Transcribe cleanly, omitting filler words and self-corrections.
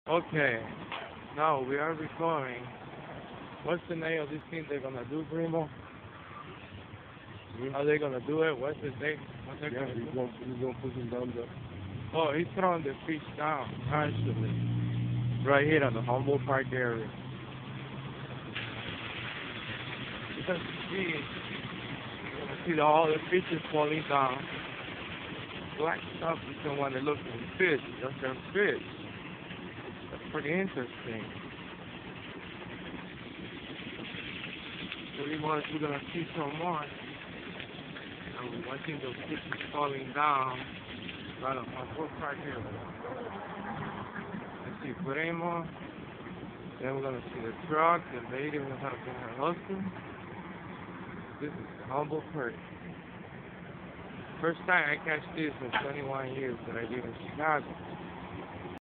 Okay, now we are recording. What's the name of this thing they're gonna do, Primo? Hmm? How they gonna do it? What's the name? What they're Yeah, gonna do? he's gonna push him down there. Oh, he's throwing the fish down, actually. Right here on the Humboldt Park area. You can see all the fishes falling down. Black stuff is the one that looks like fish. That's their fish. That's pretty interesting. Pretty much we're gonna see some more. And we're watching the fishes falling down right on Humboldt Park area. Let's see Primo. Then we're gonna see the truck, the lady will have her husband. This is the Humboldt Park. First time I catch this in 21 years that I live in Chicago.